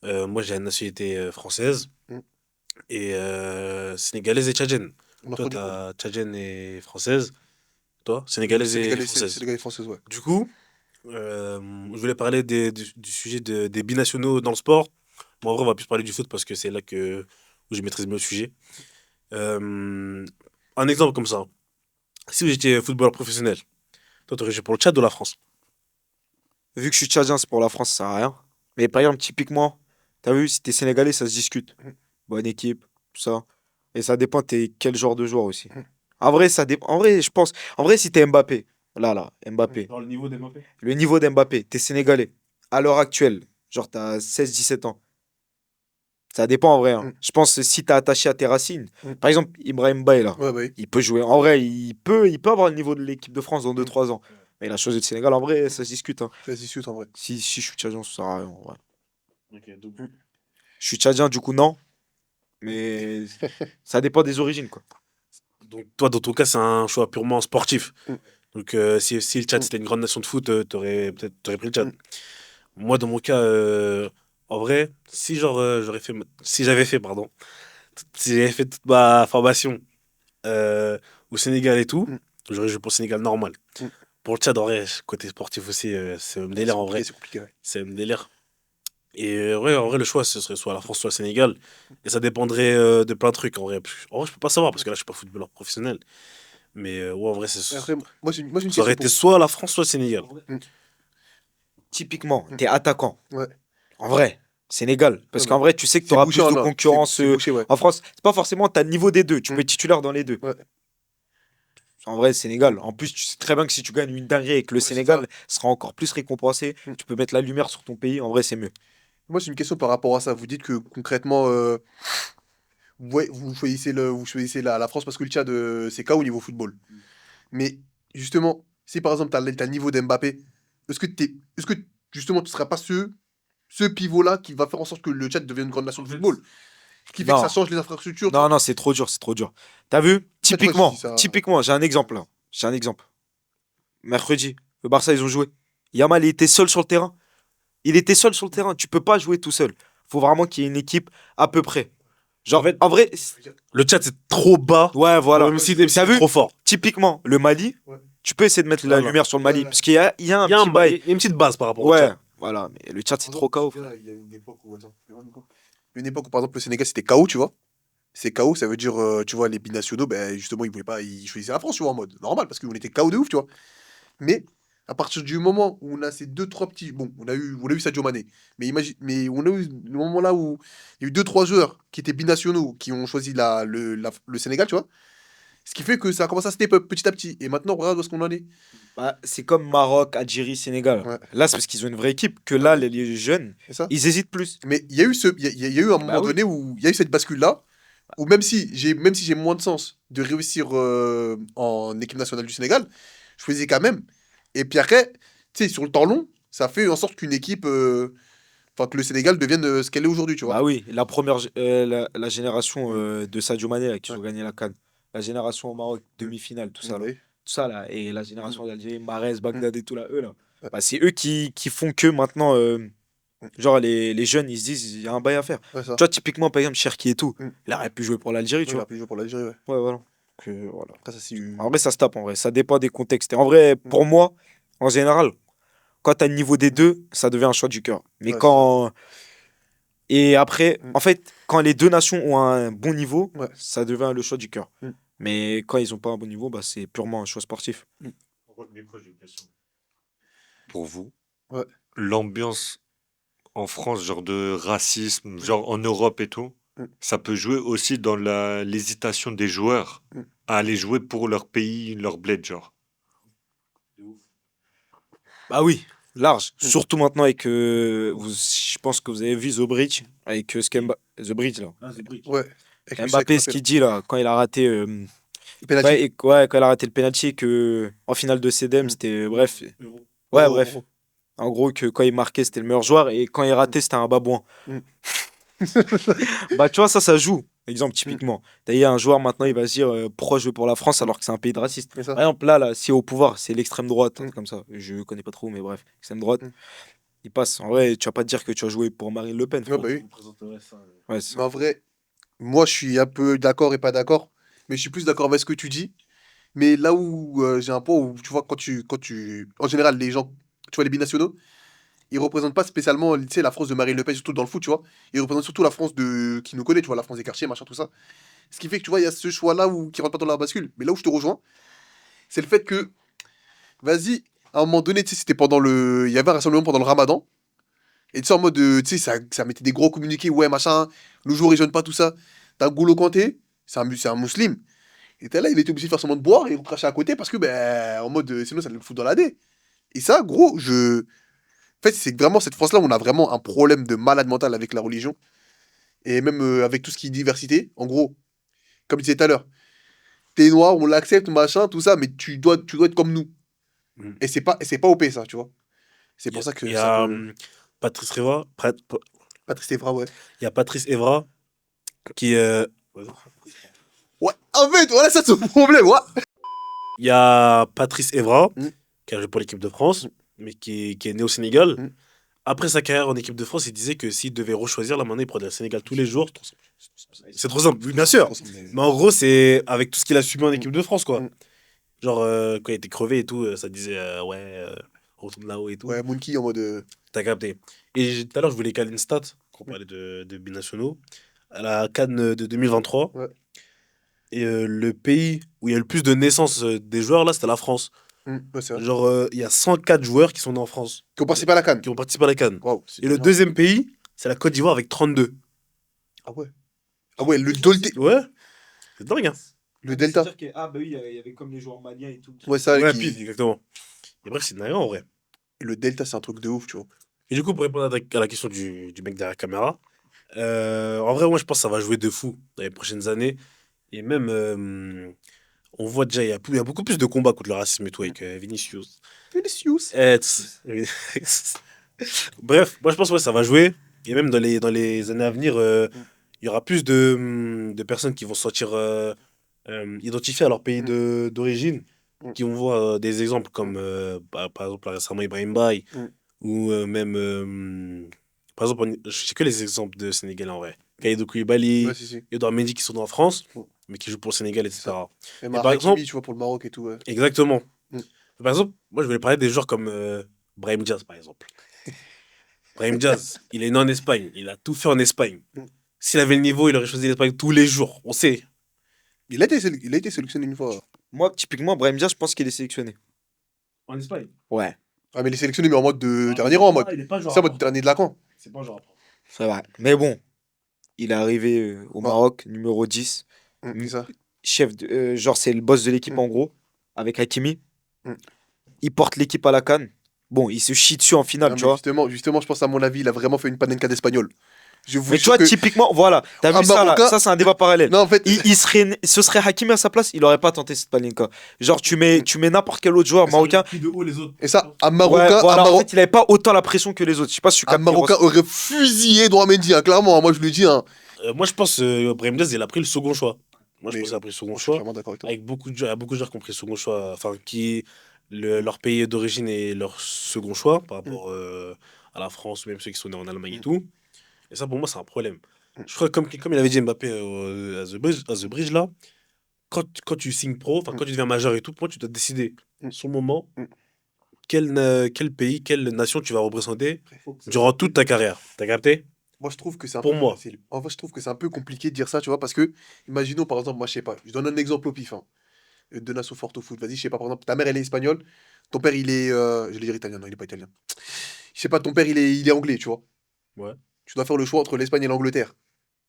Mm, Moi, j'ai la nationalité française mm. et sénégalaise et tchadienne. On en Toi, produit quoi? t'as tchadienne et française. Toi, sénégalaise et française. Sénégalais française, ouais. Du coup, je voulais parler du sujet des binationaux dans le sport. Bon, en vrai, on va plus parler du foot parce que c'est là où je maîtrise mieux le sujet. Euh, un exemple comme ça. Si vous étiez footballeur professionnel, toi, t'aurais joué pour le Tchad ou la France? Vu que je suis tchadien, c'est pour la France, ça sert à rien. Mais par exemple, typiquement, t'as vu, si t'es sénégalais, ça se discute. Bonne équipe, tout ça. Et ça dépend, t'es quel genre de joueur aussi. En vrai, ça dépend. En vrai, je pense. En vrai, si t'es Mbappé, là, Mbappé, Dans le niveau des Mbappé. le niveau d'Mbappé, t'es sénégalais, à l'heure actuelle, genre t'as 16 17 ans. Ça dépend en vrai, hein. Mm. Je pense que si t'es attaché à tes racines, Mm. par exemple, Ibrahim Baye, là, Ouais, bah oui. il peut jouer. En vrai, il peut avoir le niveau de l'équipe de France dans deux Mm. trois ans. Mais la chose du Sénégal, en vrai, ça se discute, hein. Ça se discute en vrai. Si je suis tchadien, ça sert à rien, en vrai. Ok, donc, Je suis tchadien, du coup, non. Mais ça dépend des origines, quoi. donc, toi, dans ton cas, c'est un choix purement sportif. Mm. Donc, si le Tchad Mm. c'était une grande nation de foot, t'aurais pris le Tchad. Mm. Moi, dans mon cas, en vrai, si genre, si j'avais fait, pardon, si j'avais fait toute ma formation euh, au Sénégal et tout, Mm. j'aurais joué pour le Sénégal normal. Mm. Pour le Tchad, en vrai, côté sportif aussi, c'est un C'est délire en compliqué, vrai. c'est compliqué, ouais. C'est un délire. Et ouais, en vrai, le choix, ce serait soit la France, soit le Sénégal. Et ça dépendrait de plein de trucs, en vrai. En vrai, je peux pas savoir, parce que là, je suis pas footballeur professionnel. Mais ouais, en vrai, Et après, moi, j'ai une ça aurait question été pour vous. soit la France, soit le Sénégal. Mm. Typiquement, Mm. t'es attaquant. Ouais. En vrai, Sénégal. Parce Ouais, bah, qu'en vrai, tu sais que tu c'est auras bouché plus de en un. C'est concurrence c'est bouché, ouais. en France. C'est pas forcément t'as le niveau des deux. Tu peux Mm. être titulaire dans les deux. Ouais. En vrai, Sénégal. En plus, tu sais très bien que si tu gagnes une dinguerie et que le Ouais, c'est Sénégal ça. sera encore plus récompensé, Mm. tu peux mettre la lumière sur ton pays. En vrai, c'est mieux. Moi, j'ai une question par rapport à ça. Vous dites que concrètement, ouais, vous choisissez la France parce que le Tchad, c'est KO au niveau football. Mais justement, si par exemple, tu as le niveau d'Mbappé, est-ce que justement, tu ne seras pas ce pivot-là qui va faire en sorte que le Tchad devienne une grande nation de football? Ce qui fait que ça Non, change les infrastructures. non, non, c'est trop dur, c'est trop dur. T'as vu? Après, tu vois, je dis Typiquement, ça. typiquement, j'ai un exemple là. J'ai un exemple. Mercredi, le Barça, ils ont joué. Yamal, il était seul sur le terrain. Il était seul sur le terrain. Tu peux pas jouer tout seul. Faut vraiment qu'il y ait une équipe à peu près. En Genre, fait, en vrai, le Tchad, c'est trop bas. ouais, voilà. Même si T'as c'est vu? trop fort. Typiquement, le Mali, Ouais. tu peux essayer de mettre la Voilà. lumière sur le Mali. Voilà. Parce qu'il y a un Il y a petit bail. il y a une petite base par rapport au Ouais, Tchad. voilà. Mais le Tchad, c'est Par trop exemple, chaos, tu frère. vois, il y a une époque où, attends, une époque où, par exemple, le Sénégal, c'était KO, tu vois. C'est KO, ça veut dire, tu vois, les binationaux, ben, justement, ils voulaient pas, ils choisissaient la France, tu vois, en mode normal, parce qu'on était KO de ouf, tu vois. Mais à partir du moment où on a ces deux, trois petits. Bon, on a eu Sadio Mané. Mais imagine, mais on a eu le moment là où il y a eu deux, trois joueurs qui étaient binationaux qui ont choisi le Sénégal, tu vois. Ce qui fait que ça a commencé à step up petit à petit. Et maintenant, regarde où est-ce qu'on en est. Bah, c'est comme Maroc, Algérie, Sénégal. Ouais, Là, c'est parce qu'ils ont une vraie équipe que ouais, là, ouais, les jeunes, c'est ça. ils hésitent plus. Mais il y a eu un Bah moment oui. donné où il y a eu cette bascule-là, où même si j'ai moins de sens de réussir en équipe nationale du Sénégal, je faisais quand même. Et puis après, tu sais, sur le temps long, ça fait en sorte qu'une équipe, enfin que le Sénégal devienne ce qu'elle est aujourd'hui, tu vois. Bah oui, la génération de Sadio Mané là, qui Ouais. ont gagné la CAN. La génération au Maroc, demi-finale, tout ça Bah là. oui. Tout ça là. Et la génération d'Algérie, Mahrez, Mm. Bagdad et tout là, eux là. Ouais. Bah, c'est eux qui font que maintenant, Mm. genre les jeunes, ils se disent, il y a un bail à faire. Ouais, ça. Tu vois, typiquement, par exemple, Cherki et tout, Mm. il aurait pu jouer pour l'Algérie, Oui, tu il a vois. pu jouer pour l'Algérie, ouais. Ouais, voilà. Donc, voilà. Après, ça, c'est. En vrai, ça se tape, en vrai. Ça dépend des contextes. Et en vrai, pour moi, en général, quand tu as le niveau des deux, ça devient un choix du cœur. Mais Ouais, c'est ça. quand. Et après, Mm. en fait, quand les deux nations ont un bon niveau, Ouais. ça devient le choix du cœur. Mm. Mais quand ils n'ont pas un bon niveau, bah, c'est purement un choix sportif. Mm. Pour vous, Ouais. l'ambiance en France, genre de racisme, genre en Europe et tout, Mm. ça peut jouer aussi dans l'hésitation des joueurs Mm. à aller jouer pour leur pays, leur bled, genre. Bah oui, large. Mm. Surtout maintenant avec. Je pense que vous avez vu The Bridge, avec The Bridge, là. Ouais. Avec Mbappé, ce Mbappé, là. qu'il dit, là, quand il a raté. Le penalty. Ouais, quand il a raté le penalty, que en finale de CDM, Mm. c'était. Bref. Ouais, Euro, bref. euro. En gros, que quand il marquait, c'était le meilleur joueur, et quand il ratait, c'était un babouin. Mm. Bah, tu vois, ça joue. Exemple, Mm. typiquement. D'ailleurs, un joueur, maintenant, il va se dire pourquoi jouer pour la France alors que c'est un pays de racistes. C'est ça. Par exemple, là, si au pouvoir, c'est l'extrême droite, un Mm. truc comme ça. Je connais pas trop, mais bref, extrême droite. Mm. Il passe. En vrai, tu vas pas te dire que tu vas jouer pour Marine Le Pen, Ouais, frérot. bah oui. Ouais, c'est Mais ça. en vrai, moi, je suis un peu d'accord et pas d'accord. Mais je suis plus d'accord avec ce que tu dis. Mais là où j'ai un point où, tu vois, en général, les gens, tu vois, les binationaux, il représente pas spécialement, tu sais, la France de Marine Le Pen, surtout dans le foot, tu vois. Il représente surtout la France qui nous connaît, tu vois, la France des quartiers, machin, tout ça. Ce qui fait que, tu vois, il y a ce choix-là qui rentre pas dans la bascule. Mais là où je te rejoins, c'est le fait que, vas-y, à un moment donné, tu sais, c'était pendant le. Il y avait un rassemblement pendant le ramadan. Et tu sais, en mode, tu sais, ça mettait des gros communiqués, ouais, machin, le jour, ils jeûnent pas, tout ça. T'as Golo Kanté, c'est un musulman. Et t'es là, il était obligé de faire semblant de boire et il crachait à côté parce que, ben, en mode, sinon, ça le fout dans la dé. Et ça, gros, En fait, c'est vraiment cette France-là où on a vraiment un problème de malade mental avec la religion. Et même avec tout ce qui est diversité. En gros, comme je disais tout à l'heure, t'es noir, on l'accepte, machin, tout ça, mais tu dois être comme nous. Mm. Et c'est pas OP, ça, tu vois. C'est Il y pour a, ça que il y c'est un a, peu. Patrice Evra, Patrice Evra, ouais. il y a Patrice Evra qui. Ouais, en fait, voilà, ça, c'est le problème, ouais. Il y a Patrice Evra Mm. qui a joué pour l'équipe de France, mais qui est né au Sénégal. Mm. Après sa carrière en équipe de France, il disait que s'il devait rechoisir, là maintenant, il prendrait le Sénégal tous les jours. C'est trop simple, oui, bien sûr. Mais en gros, c'est avec tout ce qu'il a subi en équipe de France, quoi. Mm. Genre, quand il était crevé et tout, ça disait, ouais, retourne là-haut et tout. Ouais, Monkey en mode. T'as capté. Et tout à l'heure, je voulais caler une stat, quand on parlait de binationaux. À la CAN de 2023, Ouais. et le pays où il y a le plus de naissances des joueurs, là, c'était la France. Ouais, c'est vrai. Genre, il y a 104 joueurs qui sont nés en France, Qui ont participé à la Cannes. qui ont participé à la CAN. Waouh. Et le deuxième pays, c'est la Côte d'Ivoire avec 32. Ah ouais. Ah ouais, le Ouais, c'est dingue, hein. Le Delta. Ah, bah oui, il y avait comme les joueurs maliens et tout. Ouais, ça, Ouais, pile, exactement. Et bref, c'est dingue en vrai. le Delta, c'est un truc de ouf, tu vois. Et du coup, pour répondre à la question du mec derrière la caméra, en vrai, moi, je pense que ça va jouer de fou dans les prochaines années. Et même, on voit déjà, il y a beaucoup plus de combats contre le racisme et tout avec Vinicius. Vinicius. Bref, moi, je pense que ouais, ça va jouer. Et même dans les années à venir, il y aura plus de personnes qui vont se sentir identifiées à leur pays d'origine, Mm. qui vont voir des exemples comme, par exemple, là, récemment, Ibrahim Baye, Mm. ou même, par exemple, je sais que les exemples de Sénégalais en vrai. Kalidou Koulibaly, Ouais, si, si. Edouard Mendy qui sont en France, Mm. mais qui jouent pour le Sénégal, etc. Même Et un par Hakimi, exemple, tu vois, pour le Maroc et tout, ouais. exactement. Mm. Par exemple, moi, je voulais parler des joueurs comme Brahim Diaz, par exemple. Brahim Diaz, il est né en Espagne, il a tout fait en Espagne. Mm. S'il avait le niveau, il aurait choisi l'Espagne tous les jours, on sait. Il a été sélectionné une fois. Moi, typiquement, Brahim Diaz, je pense qu'il est sélectionné. En Espagne. Ouais, Ah, mais il est sélectionné, mais en mode de dernier rang, en mode. Il est pas genre. C'est en mode dernier de la camp. C'est pas genre. c'est vrai. Mais bon, il est arrivé au Ouais. Maroc, numéro 10. C'est ça. Chef genre, c'est le boss de l'équipe Mm. en gros, avec Hakimi. Mm. Il porte l'équipe à la CAN. Bon, il se chie dessus en finale, Non, tu mais vois. justement, je pense, à mon avis, il a vraiment fait une panenka d'espagnol. Je vous Mais tu jure vois, que. typiquement, voilà, t'as Un vu ça là, Marocain- ça c'est un débat parallèle. Non, en fait. Ce serait Hakimi à sa place, il aurait pas tenté cette palinka. Genre, tu mets n'importe quel autre joueur marocain. Qui de haut les autres. Et ça, un Ouais, Marocain, voilà, un en Maro- fait, il avait pas autant la pression que les autres. Je sais pas si tu un captes. Marocain aurait fusillé Edouard Mendy, hein, clairement. Moi, je le dis. Hein. Moi, je pense Brahim Diaz, il a pris le second choix. Moi, je Mais, pense qu'il a pris le second Je suis choix. clairement d'accord avec toi. Avec beaucoup de joueurs, il y a beaucoup de joueurs qui ont pris le second choix, enfin, leur pays d'origine est leur second choix par rapport à la France, ou même ceux qui sont nés en Allemagne et tout. Et ça, pour moi, c'est un problème. Je crois que comme il avait dit Mbappé à The Bridge, là, quand tu signes pro, enfin, quand tu deviens majeur et tout, pour moi, tu dois décider, sur le moment, Mm. quel pays, quelle nation tu vas représenter durant toute ta carrière. T'as capté? Moi, je trouve que c'est un Pour peu moi. facile. En fait, je trouve que c'est un peu compliqué de dire ça, tu vois, parce que, imaginons, par exemple, moi, je sais pas, je donne un exemple au pif, hein, de nation forte au foot. Vas-y, je sais pas, par exemple, ta mère, elle est espagnole, ton père, il est, je vais dire italien, non, il est pas italien. Je sais pas, ton père, il est anglais, tu vois. Ouais. Tu dois faire le choix entre l'Espagne et l'Angleterre.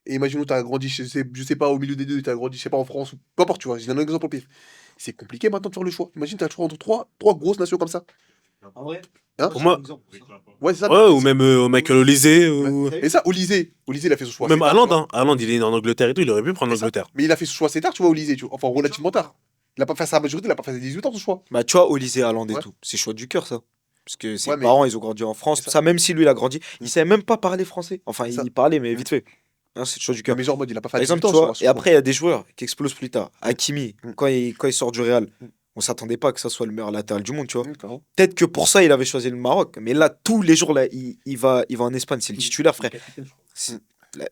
Et imaginons, tu as grandi, je sais pas, au milieu des deux, tu as grandi, je sais pas, en France, ou peu importe, tu vois, je donne un exemple au pif. C'est compliqué maintenant de faire le choix. Imagine, tu as le choix entre trois grosses nations comme ça. En vrai, Hein Pour moi, Ouais, c'est ça. ouais, ou même Michael Olysée, ou Et ça, Olysée, il a fait son choix. même assez tard, Haaland, tu vois. hein. Haaland, il est né en Angleterre et tout, il aurait pu prendre C'est ça. l'Angleterre. Mais il a fait son choix assez tard, tu vois, Olysée, tu vois. Enfin, relativement tard. Il a pas fait sa majorité, il a pas fait ses 18 ans, son choix. bah, tu vois, Olysée, Haaland et Ouais. tout, c'est choix du cœur, ça. Parce que ses Ouais, mais- parents, ils ont grandi en France. C'est ça. Ça, même si lui, il a grandi, Mm. il savait même pas parler français. Enfin, C'est ça. il parlait, mais Mm. vite fait. Hein, c'est le choix du cœur. Mais genre, en mode, il a pas fait Par à 18 exemple, ans, tu vois, son et choix. après, il y a des joueurs qui explosent plus tard. Hakimi, Mm. quand il sort du Real, Mm. on s'attendait pas que ça soit le meilleur latéral du monde, tu vois. Carrément. Peut-être que pour ça, il avait choisi le Maroc. Mais là, tous les jours, là, il va en Espagne. C'est le titulaire, frère.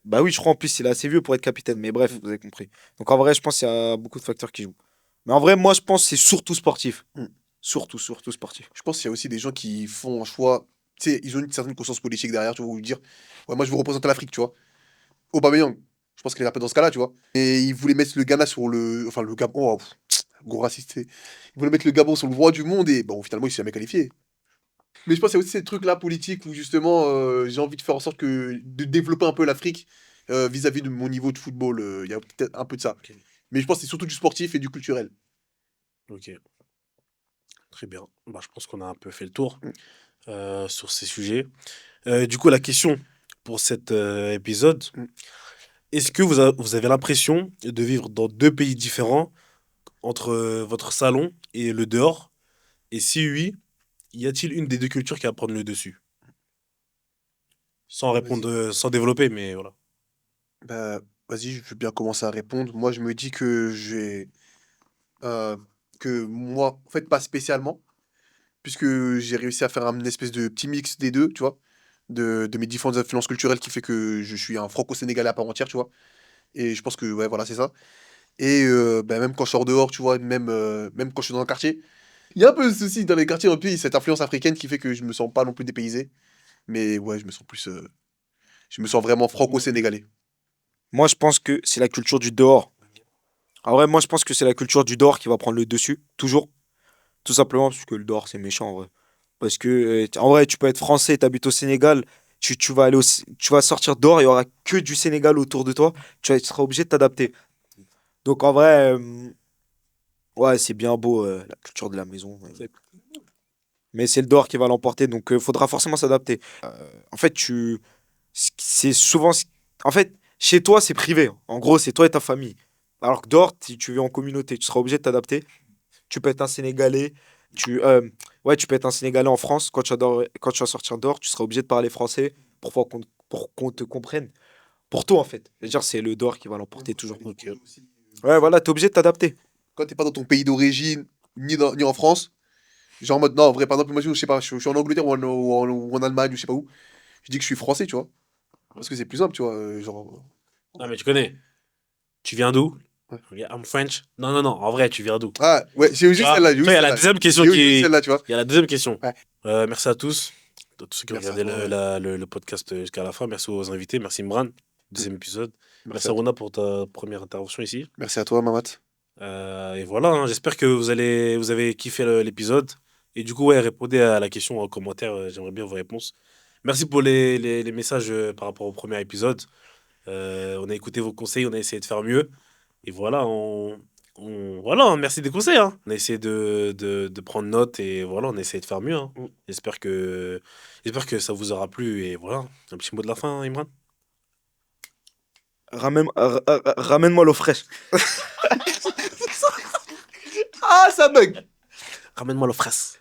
Bah oui, je crois en plus, il est assez vieux pour être capitaine. Mais bref, vous avez compris. Donc en vrai, je pense qu'il y a beaucoup de facteurs qui jouent. Mais en vrai, moi, je pense que c'est surtout sportif. Mm. Surtout sportif. Je pense qu'il y a aussi des gens qui font un choix tu sais, ils ont une certaine conscience politique derrière, tu vois, où dire, ouais, moi je veux représenter l'Afrique, tu vois. Aubameyang, je pense qu'il est un peu dans ce cas-là, tu vois. Et il voulait mettre le Ghana sur le. Enfin, le Gabon. Oh, gros raciste. Il voulait mettre le Gabon sur le roi du monde et bon, finalement, il s'est jamais qualifié. Mais je pense qu'il y a aussi ces trucs-là politiques où justement, j'ai envie de faire en sorte de développer un peu l'Afrique vis-à-vis de mon niveau de football. Il y a peut-être un peu de ça. Ok. Mais je pense que c'est surtout du sportif et du culturel. Ok, très bien. Bah, je pense qu'on a un peu fait le tour Mm. sur ces sujets. Du coup, la question pour cet épisode, Mm. est-ce que vous avez l'impression de vivre dans deux pays différents entre votre salon et le dehors? Et si oui, y a-t-il une des deux cultures qui va prendre le dessus? Sans Vas-y. répondre, sans développer, mais voilà. Bah, vas-y, je veux bien commencer à répondre. Moi, je me dis que euh, que moi, en fait, pas spécialement, puisque j'ai réussi à faire une espèce de petit mix des deux, tu vois, de mes différentes influences culturelles qui fait que je suis un franco-sénégalais à part entière, tu vois. Et je pense que, ouais, voilà, c'est ça. Et bah, même quand je sors dehors, tu vois, même quand je suis dans un quartier, il y a un peu ceci dans les quartiers, un peu cette influence africaine qui fait que je me sens pas non plus dépaysé. Mais ouais, je me sens vraiment franco-sénégalais. Moi, je pense que c'est la culture du dehors. En vrai, moi, je pense que c'est la culture du dehors qui va prendre le dessus, toujours. Tout simplement parce que le dehors, c'est méchant, en vrai. Parce que, en vrai, tu peux être français, t'habites au Sénégal, tu vas aller tu vas sortir dehors, il y aura que du Sénégal autour de toi, tu seras obligé de t'adapter. Donc, en vrai, ouais, c'est bien beau, la culture de la maison. C'est- Mais c'est le dehors qui va l'emporter, donc faudra forcément s'adapter. En fait, c'est souvent, en fait, chez toi, c'est privé. En gros, c'est toi et ta famille. Alors que dehors, si tu vis en communauté, tu seras obligé de t'adapter. Tu peux être un Sénégalais, ouais, tu peux être un Sénégalais en France. Quand tu vas sortir dehors, tu seras obligé de parler français pour qu'on te comprenne. Pour toi, en fait. C'est-à-dire, c'est le dehors qui va l'emporter toujours. Ok. Ouais, voilà, t'es obligé de t'adapter. Quand t'es pas dans ton pays d'origine, ni en France, genre en mode, non, en vrai, par exemple, moi, je sais pas, je suis en Angleterre ou en Allemagne, ou je sais pas où, je dis que je suis français, tu vois. Parce que c'est plus simple, tu vois. Genre, Ah, mais tu connais. Tu viens d'où? ouais. Ok, I'm French. Non, non, non, en vrai, tu viens d'où? Ah, ouais, j'ai eu Tu juste vois, celle-là, tu vois, il y a la deuxième question j'ai eu juste celle-là, tu vois. Il y a la deuxième question. Ouais. Merci à tous ceux qui ont Merci à regardé toi, ouais. le podcast jusqu'à la fin. Merci aux invités. Merci Imran, deuxième épisode. Merci Merci à toi. Aruna pour ta première intervention ici. Merci à toi, Mamat. Et voilà, hein, j'espère que vous avez kiffé l'épisode. Et du coup, ouais, répondez à la question en commentaire. J'aimerais bien vos réponses. Merci pour les messages par rapport au premier épisode. On a écouté vos conseils, on a essayé de faire mieux. Et voilà, voilà, hein, merci des conseils, hein. On a essayé de prendre note et voilà, on a essayé de faire mieux, hein. Mm. J'espère que ça vous aura plu. Et voilà, un petit mot de la fin, hein, Imran. Ramène-moi l'eau fraîche. Ah, ça bug! Ramène-moi le fraise.